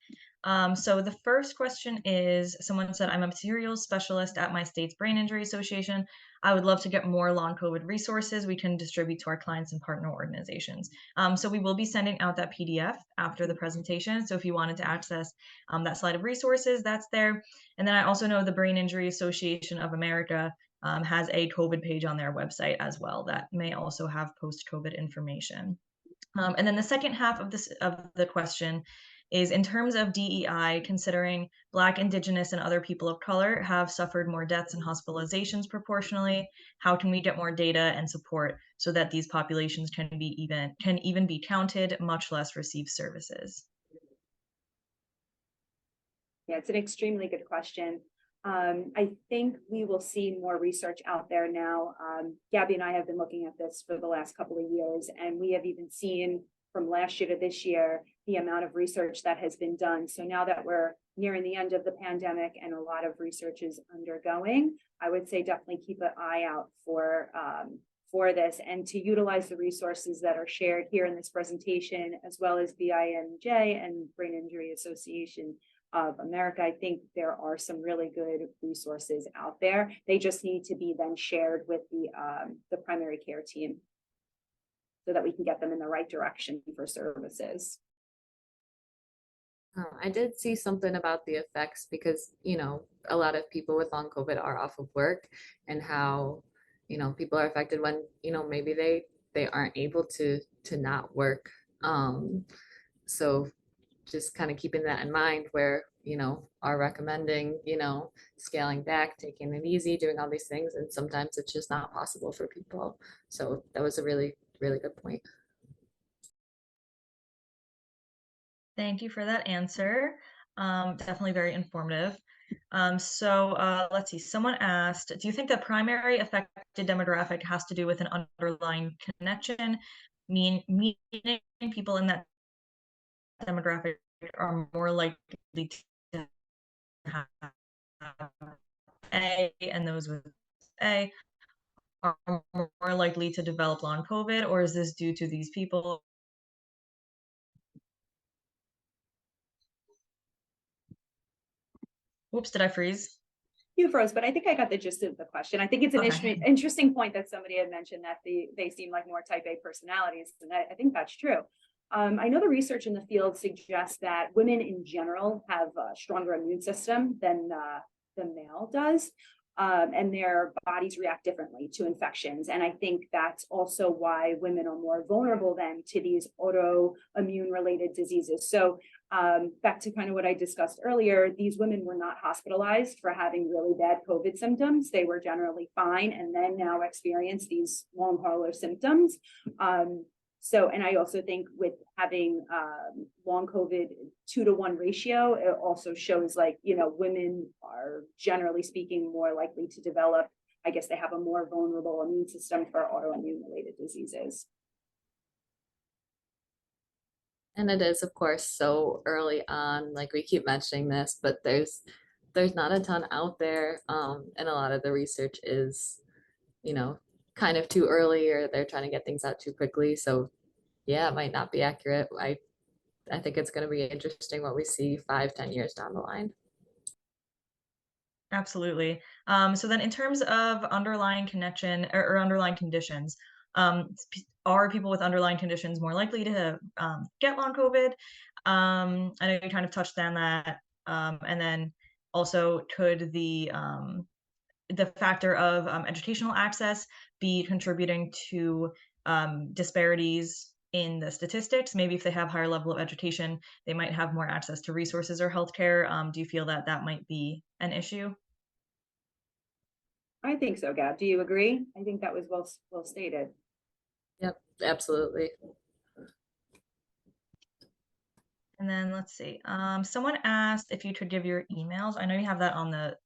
So the first question is, someone said, I'm a materials specialist at my state's Brain Injury Association. I would love to get more long COVID resources we can distribute to our clients and partner organizations. So we will be sending out that PDF after the presentation. So if you wanted to access that slide of resources, that's there. And then I also know the Brain Injury Association of America has a COVID page on their website as well that may also have post-COVID information. And then the second half of the question is, in terms of DEI, considering Black, Indigenous, and other people of color have suffered more deaths and hospitalizations proportionally, how can we get more data and support so that these populations can even be counted, much less receive services? Yeah, it's an extremely good question. I think we will see more research out there now. Gabby and I have been looking at this for the last couple of years, and we have even seen from last year to this year the amount of research that has been done. So now that we're nearing the end of the pandemic and a lot of research is undergoing, I would say definitely keep an eye out for this, and to utilize the resources that are shared here in this presentation, as well as BIANJ and Brain Injury Association of America. I think there are some really good resources out there. They just need to be then shared with the primary care team so that we can get them in the right direction for services. I did see something about the effects because, a lot of people with long COVID are off of work, and how, people are affected when, maybe they aren't able to not work. So just kind of keeping that in mind where, are recommending, scaling back, taking it easy, doing all these things. And sometimes it's just not possible for people. So that was a really, really good point. Thank you for that answer. Definitely very informative. So let's see, someone asked, do you think the primary affected demographic has to do with an underlying connection, meaning people in that demographic are more likely to have A, and those with A are more likely to develop long COVID, or is this due to these people? Whoops, did I freeze? You froze, but I think I got the gist of the question. I think it's an interesting point that somebody had mentioned that they seem like more type A personalities, and I think that's true. I know the research in the field suggests that women in general have a stronger immune system than male does, and their bodies react differently to infections. And I think that's also why women are more vulnerable then to these autoimmune related diseases. So back to kind of what I discussed earlier, these women were not hospitalized for having really bad COVID symptoms. They were generally fine, and then now experience these long hauler symptoms. And I also think with having long COVID 2-to-1 ratio, it also shows women are generally speaking more likely to develop, I guess they have a more vulnerable immune system for autoimmune related diseases. And it is, of course, so early on, like we keep mentioning this, but there's not a ton out there. And a lot of the research is, kind of too early, or they're trying to get things out too quickly. So yeah, it might not be accurate. I think it's going to be interesting what we see 5-10 years down the line. Absolutely. So then in terms of underlying connection or underlying conditions, are people with underlying conditions more likely to get long COVID? I know you kind of touched on that. And then also, could the factor of educational access be contributing to disparities in the statistics? Maybe if they have higher level of education, they might have more access to resources or healthcare. Do you feel that that might be an issue? I think so, Gab. Do you agree? I think that was well stated. Yep, absolutely. And then let's see. Someone asked if you could give your emails. I know you have that on the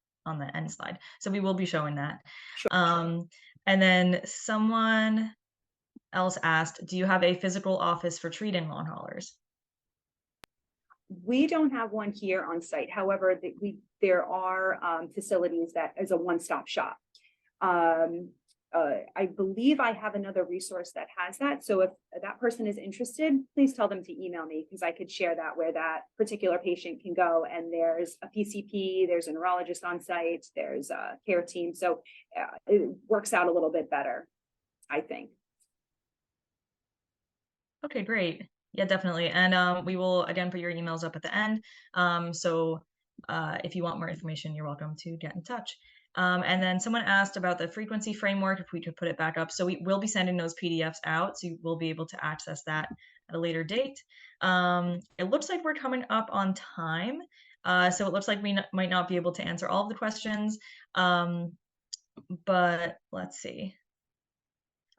end slide, so we will be showing that. Sure. And then someone else asked, do you have a physical office for treating long haulers? We don't have one here on site. However, there are facilities that is a one-stop shop. I believe I have another resource that has that. So if that person is interested, please tell them to email me because I could share that where that particular patient can go. And there's a PCP, there's a neurologist on site, there's a care team. So it works out a little bit better, I think. Okay, great. Yeah, definitely. And we will again put your emails up at the end. So if you want more information, you're welcome to get in touch. And then someone asked about the frequency framework, if we could put it back up. So we will be sending those PDFs out, so you will be able to access that at a later date. It looks like we're coming up on time. So it looks like we might not be able to answer all of the questions. But let's see.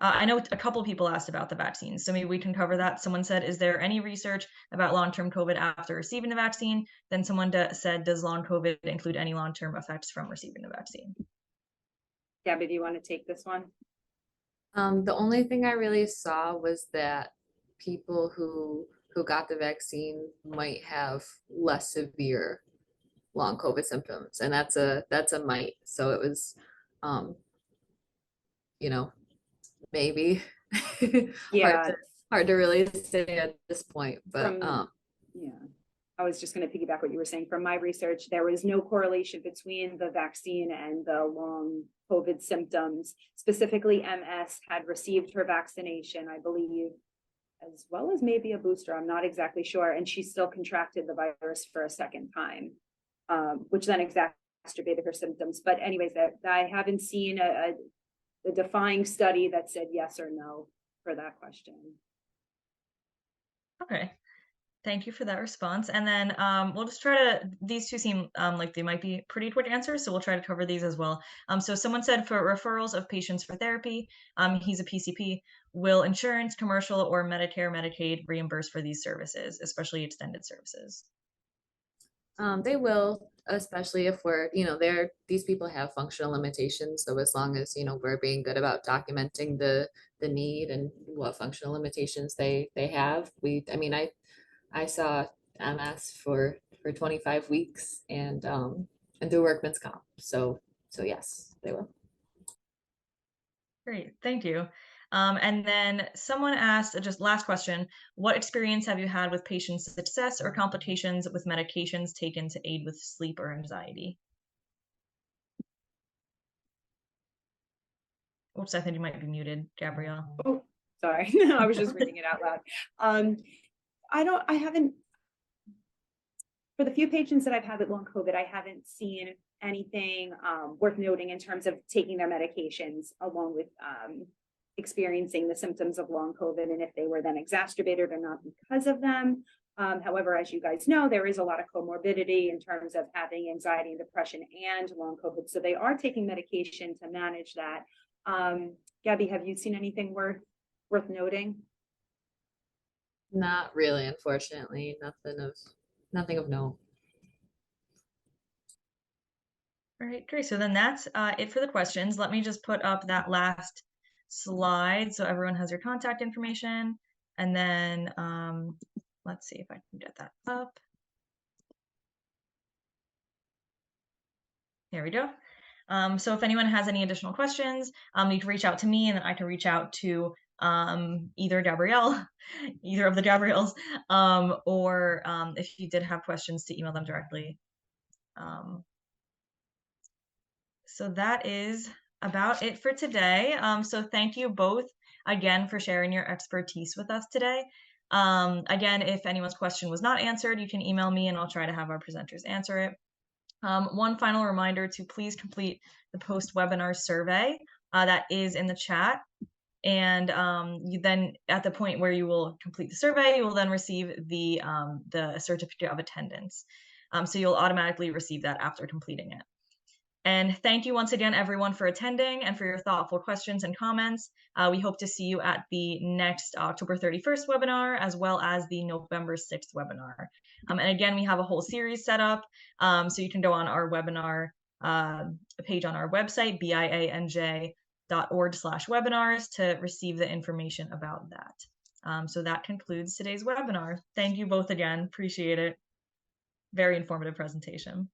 I know a couple people asked about the vaccines, so maybe we can cover that. Someone said, is there any research about long-term COVID after receiving the vaccine? Then someone said, does long COVID include any long-term effects from receiving the vaccine? Gabby, do you want to take this one? The only thing I really saw was that people who got the vaccine might have less severe long COVID symptoms, and that's a might. So it was, maybe Yeah. hard to really say at this point, but Yeah. I was just going to piggyback what you were saying. From my research, there was no correlation between the vaccine and the long COVID symptoms. Specifically, MS had received her vaccination, I believe, as well as maybe a booster. I'm not exactly sure. And she still contracted the virus for a second time, which then exacerbated her symptoms. But anyways, I haven't seen a defying study that said yes or no for that question. Okay. Thank you for that response. And then we'll just try to, these two seem like they might be pretty quick answers, so we'll try to cover these as well. So someone said for referrals of patients for therapy, he's a PCP, will insurance, commercial, or Medicare, Medicaid reimburse for these services, especially extended services? They will, especially if we're, these people have functional limitations. So as long as, we're being good about documenting the need and what functional limitations they have. I saw MS for 25 weeks and through workman's comp. So yes, they will. Great, thank you. And then someone asked, just last question, what experience have you had with patient success or complications with medications taken to aid with sleep or anxiety? Oops, I think you might be muted, Gabrielle. Oh, sorry. I was just reading it out loud. I haven't, for the few patients that I've had with long COVID, I haven't seen anything worth noting in terms of taking their medications along with experiencing the symptoms of long COVID and if they were then exacerbated or not because of them. However, as you guys know, there is a lot of comorbidity in terms of having anxiety and depression and long COVID. So they are taking medication to manage that. Gabby, have you seen anything worth noting? Not really, unfortunately. Nothing of note. All right, great. So then that's it for the questions. Let me just put up that last slide so everyone has your contact information. And then let's see if I can get that up. There we go. So if anyone has any additional questions, you can reach out to me and then I can reach out to either Gabrielle, either of the Gabrielles, or if you did have questions to email them directly. So that is about it for today. So thank you both again for sharing your expertise with us today. Again, if anyone's question was not answered, you can email me and I'll try to have our presenters answer it. One final reminder to please complete the post-webinar survey that is in the chat. And you then, at the point where you will complete the survey, you will then receive the certificate of attendance. So you'll automatically receive that after completing it. And thank you once again, everyone, for attending and for your thoughtful questions and comments. We hope to see you at the next October 31st webinar, as well as the November 6th webinar. And again, we have a whole series set up, so you can go on our webinar page on our website, bianj.org/webinars, to receive the information about that. So that concludes today's webinar. Thank you both again. Appreciate it. Very informative presentation.